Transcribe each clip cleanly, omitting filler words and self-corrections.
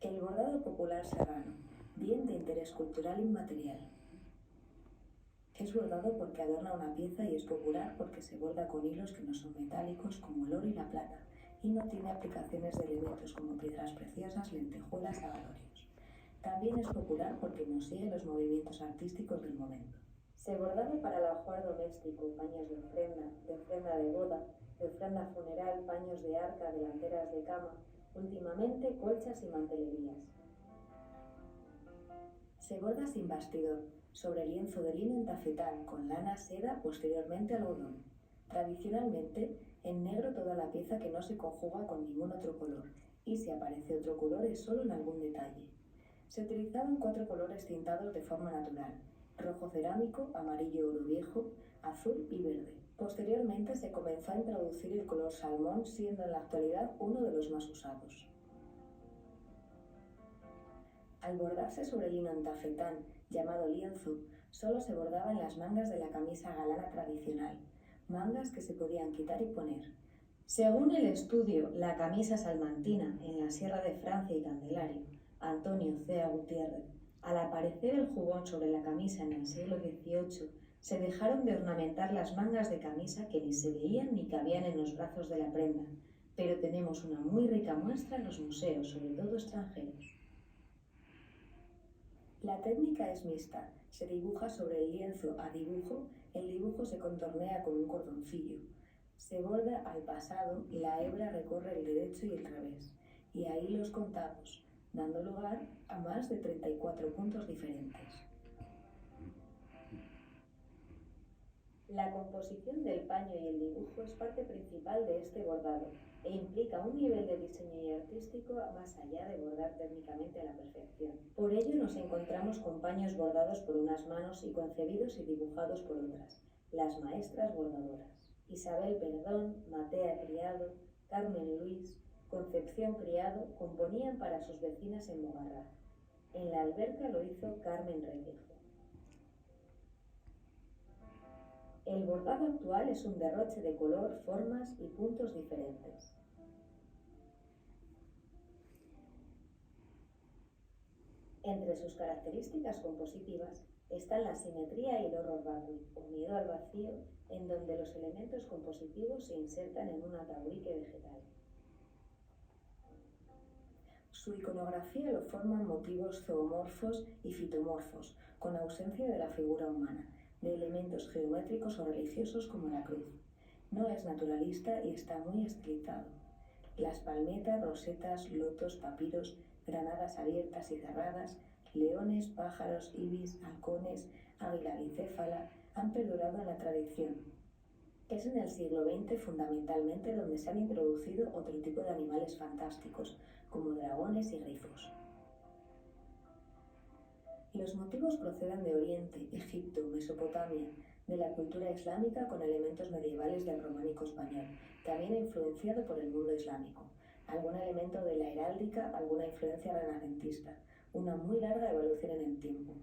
El bordado popular serrano, bien de interés cultural inmaterial. Es bordado porque adorna una pieza y es popular porque se borda con hilos que no son metálicos como el oro y la plata y no tiene aplicaciones de elementos como piedras preciosas, lentejuelas o abalorios. También es popular porque no sigue los movimientos artísticos del momento. Se bordaba para el ajuar doméstico, paños de ofrenda de boda, de ofrenda funeral, paños de arca, delanteras de cama, últimamente colchas y mantelerías. Se borda sin bastidor, sobre lienzo de lino en tafetán, con lana, seda, posteriormente algodón. Tradicionalmente, en negro toda la pieza que no se conjuga con ningún otro color, y si aparece otro color es solo en algún detalle. Se utilizaban 4 colores tintados de forma natural: rojo cerámico, amarillo oro viejo, azul y verde. Posteriormente se comenzó a introducir el color salmón, siendo en la actualidad uno de los más usados. Al bordarse sobre lino en tafetán, llamado lienzo, solo se bordaba en las mangas de la camisa galana tradicional, mangas que se podían quitar y poner. Según el estudio La camisa salmantina en la Sierra de Francia y Candelario, Antonio Cea Gutiérrez, al aparecer el jubón sobre la camisa en el siglo XVIII, se dejaron de ornamentar las mangas de camisa que ni se veían ni cabían en los brazos de la prenda, pero tenemos una muy rica muestra en los museos, sobre todo extranjeros. La técnica es mixta, se dibuja sobre el lienzo a dibujo, el dibujo se contornea con un cordoncillo. Se borda al pasado y la hebra recorre el derecho y el revés, y ahí los contamos, dando lugar a más de 34 puntos diferentes. La composición del paño y el dibujo es parte principal de este bordado e implica un nivel de diseño y artístico más allá de bordar técnicamente a la perfección. Por ello nos encontramos con paños bordados por unas manos y concebidos y dibujados por otras, las maestras bordadoras. Isabel Perdón, Matea Criado, Carmen Luis, Concepción Criado componían para sus vecinas en Mogarra. En la alberca lo hizo Carmen Requejo. El bordado actual es un derroche de color, formas y puntos diferentes. Entre sus características compositivas están la simetría y el horror vacui, unido al vacío, en donde los elementos compositivos se insertan en un ataurique vegetal. Su iconografía lo forman motivos zoomorfos y fitomorfos, con ausencia de la figura humana, de elementos geométricos o religiosos como la cruz. No es naturalista y está muy estilizado. Las palmetas, rosetas, lotos, papiros, granadas abiertas y cerradas, leones, pájaros, ibis, halcones, águila bicéfala han perdurado en la tradición. Es en el siglo XX fundamentalmente donde se han introducido otro tipo de animales fantásticos, como dragones y grifos. Los motivos proceden de Oriente, Egipto, Mesopotamia, de la cultura islámica con elementos medievales del románico español, también influenciado por el mundo islámico, algún elemento de la heráldica, alguna influencia renacentista, una muy larga evolución en el tiempo.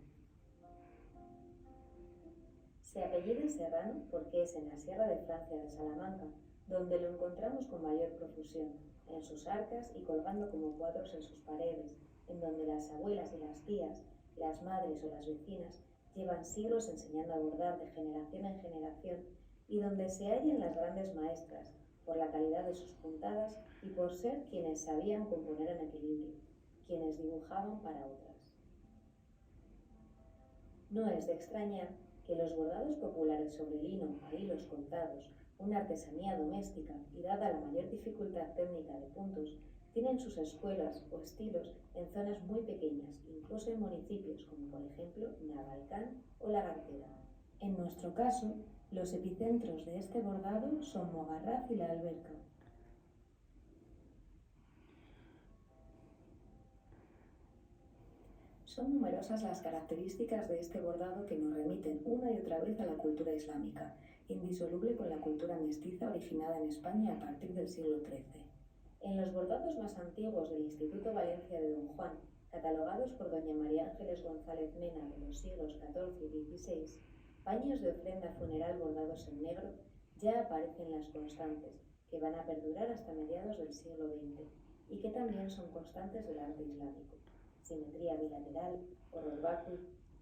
Se apellida Serrano porque es en la Sierra de Francia de Salamanca, donde lo encontramos con mayor profusión, en sus arcas y colgando como cuadros en sus paredes, en donde las abuelas y las tías, las madres o las vecinas llevan siglos enseñando a bordar de generación en generación y donde se hallan las grandes maestras, por la calidad de sus puntadas y por ser quienes sabían componer en equilibrio, quienes dibujaban para otras. No es de extrañar que los bordados populares sobre lino a hilos contados, una artesanía doméstica y dada la mayor dificultad técnica de puntos, tienen sus escuelas o estilos en zonas muy pequeñas, incluso en municipios como por ejemplo Navalcán o La Gartera. En nuestro caso, los epicentros de este bordado son Mogarraz y La Alberca. Son numerosas las características de este bordado que nos remiten una y otra vez a la cultura islámica, indisoluble con la cultura mestiza originada en España a partir del siglo XIII. En los bordados más antiguos del Instituto Valencia de Don Juan, catalogados por doña María Ángeles González Mena de los siglos XIV y XVI, paños de ofrenda funeral bordados en negro, ya aparecen las constantes, que van a perdurar hasta mediados del siglo XX. y que también son constantes del arte islámico: simetría bilateral, horror vacui,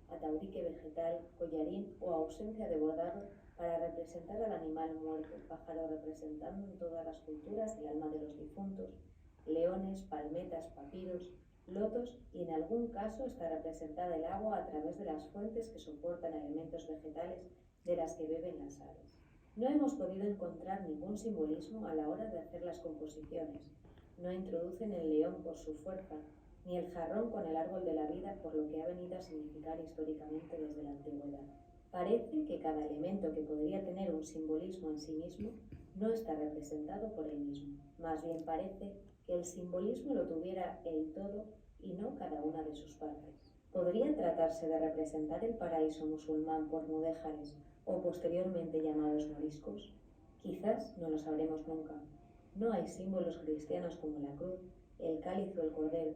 ataurique vegetal, collarín o ausencia de bordado para representar al animal muerto, pájaro representando en todas las culturas el alma de los difuntos, leones, palmetas, papiros, lotos, y en algún caso está representada el agua a través de las fuentes que soportan elementos vegetales de las que beben las aves. No hemos podido encontrar ningún simbolismo a la hora de hacer las composiciones. No introducen el león por su fuerza, ni el jarrón con el árbol de la vida por lo que ha venido a significar históricamente desde la antigüedad. Parece que cada elemento que podría tener un simbolismo en sí mismo no está representado por él mismo. Más bien parece que el simbolismo lo tuviera el todo y no cada una de sus partes. ¿Podría tratarse de representar el paraíso musulmán por mudéjares o posteriormente llamados moriscos? Quizás no lo sabremos nunca. No hay símbolos cristianos como la cruz, el cáliz o el cordero,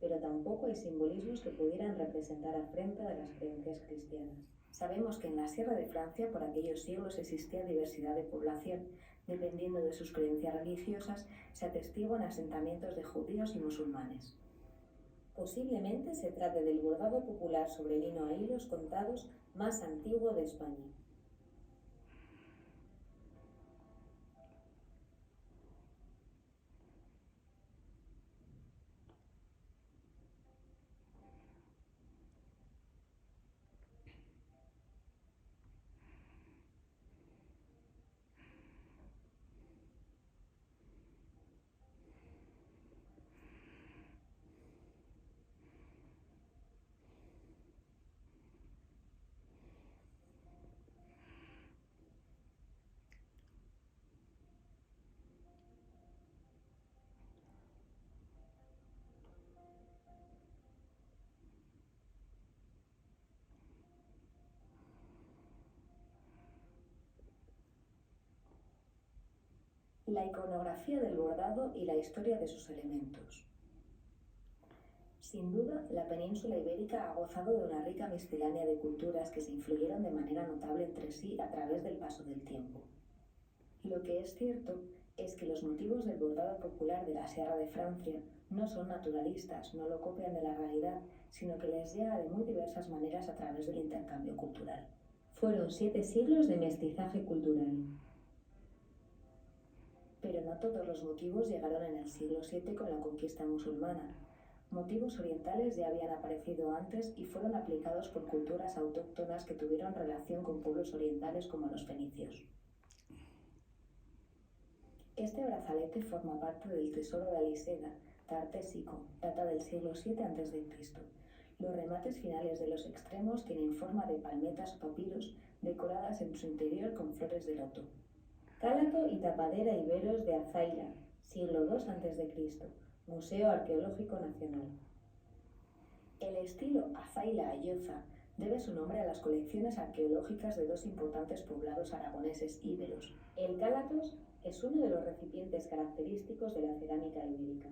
pero tampoco hay simbolismos que pudieran representar afrenta de las creencias cristianas. Sabemos que en la Sierra de Francia por aquellos siglos existía diversidad de población. Dependiendo de sus creencias religiosas, se atestiguan asentamientos de judíos y musulmanes. Posiblemente se trate del bordado popular sobre lino a hilos contados más antiguo de España. La iconografía del bordado y la historia de sus elementos. Sin duda, la península ibérica ha gozado de una rica miscelánea de culturas que se influyeron de manera notable entre sí a través del paso del tiempo. Lo que es cierto es que los motivos del bordado popular de la Sierra de Francia no son naturalistas, no lo copian de la realidad, sino que les llega de muy diversas maneras a través del intercambio cultural. Fueron 7 siglos de mestizaje cultural. Pero no todos los motivos llegaron en el siglo VII con la conquista musulmana. Motivos orientales ya habían aparecido antes y fueron aplicados por culturas autóctonas que tuvieron relación con pueblos orientales como los fenicios. Este brazalete forma parte del tesoro de Aliseda, tartésico, data del siglo VII a.C. Los remates finales de los extremos tienen forma de palmetas o papiros decoradas en su interior con flores de loto. Cálato y tapadera iberos de Azaila, siglo II a.C., Museo Arqueológico Nacional. El estilo Azaila-Ayoza debe su nombre a las colecciones arqueológicas de 2 importantes poblados aragoneses íberos. El cálatos es uno de los recipientes característicos de la cerámica ibérica.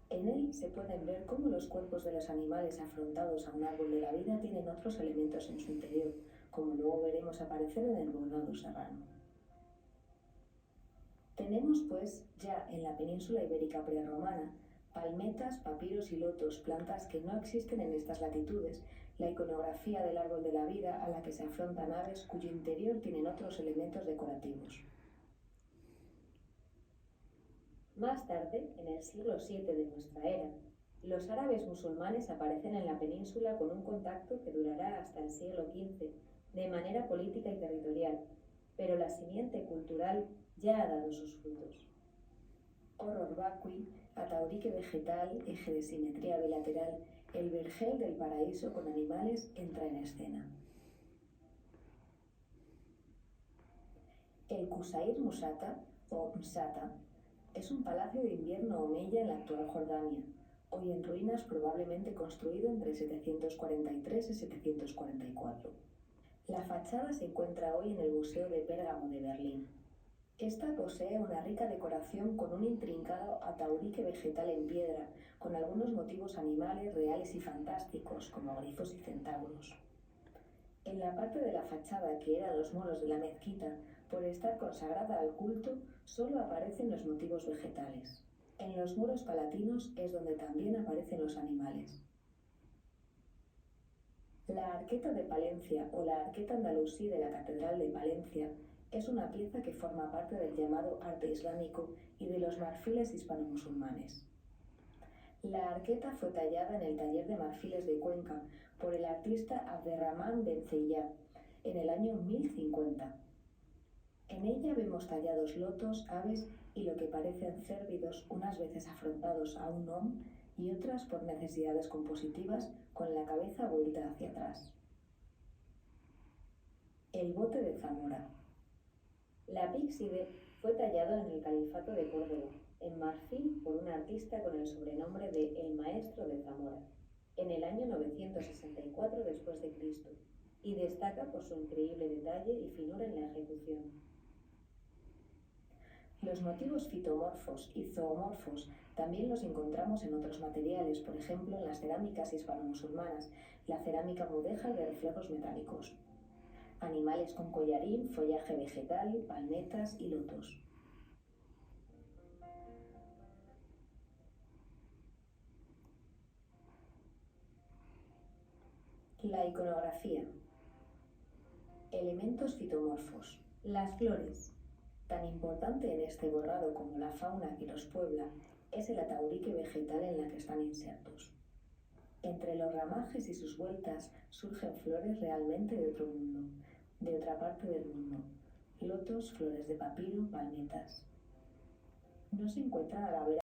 En él se pueden ver cómo los cuerpos de los animales afrontados a un árbol de la vida tienen otros elementos en su interior, como luego veremos aparecer en el bordado serrano. Tenemos, pues, ya en la península ibérica prerromana, palmetas, papiros y lotos, plantas que no existen en estas latitudes, la iconografía del árbol de la vida a la que se afrontan aves cuyo interior tienen otros elementos decorativos. Más tarde, en el siglo VII de nuestra era, los árabes musulmanes aparecen en la península con un contacto que durará hasta el siglo XV, de manera política y territorial, pero la simiente cultural ya ha dado sus frutos. Horror vacui, ataurique vegetal, eje de simetría bilateral, el vergel del paraíso con animales entra en escena. El Qusayr Musata, o Msata, es un palacio de invierno omeya en la actual Jordania, hoy en ruinas, probablemente construido entre 743 y 744. La fachada se encuentra hoy en el Museo de Pérgamo de Berlín. Esta posee una rica decoración con un intrincado ataurique vegetal en piedra, con algunos motivos animales, reales y fantásticos, como grifos y centauros. En la parte de la fachada que eran los muros de la mezquita, por estar consagrada al culto, solo aparecen los motivos vegetales. En los muros palatinos es donde también aparecen los animales. La arqueta de Palencia o la arqueta andalusí de la Catedral de Palencia es una pieza que forma parte del llamado arte islámico y de los marfiles hispano-musulmanes. La arqueta fue tallada en el taller de marfiles de Cuenca por el artista Abderramán Benceillá en el año 1050. En ella vemos tallados lotos, aves y lo que parecen cérvidos, unas veces afrontados a un om y otras por necesidades compositivas con la cabeza vuelta hacia atrás. El bote de Zamora. La píxide fue tallado en el Califato de Córdoba, en marfil por un artista con el sobrenombre de El Maestro de Zamora, en el año 964 después de Cristo, y destaca por su increíble detalle y finura en la ejecución. Los motivos fitomorfos y zoomorfos también los encontramos en otros materiales, por ejemplo en las cerámicas hispano-musulmanas, la cerámica mudéjar de reflejos metálicos. Animales con collarín, follaje vegetal, palmetas y lotos. La iconografía. Elementos fitomorfos. Las flores. Tan importante en este borrado como la fauna que los puebla es el ataurique vegetal en la que están insertos. Entre los ramajes y sus vueltas surgen flores realmente de otro mundo, de otra parte del mundo. Lotos, flores de papiro, palmetas. No se encuentran a la vera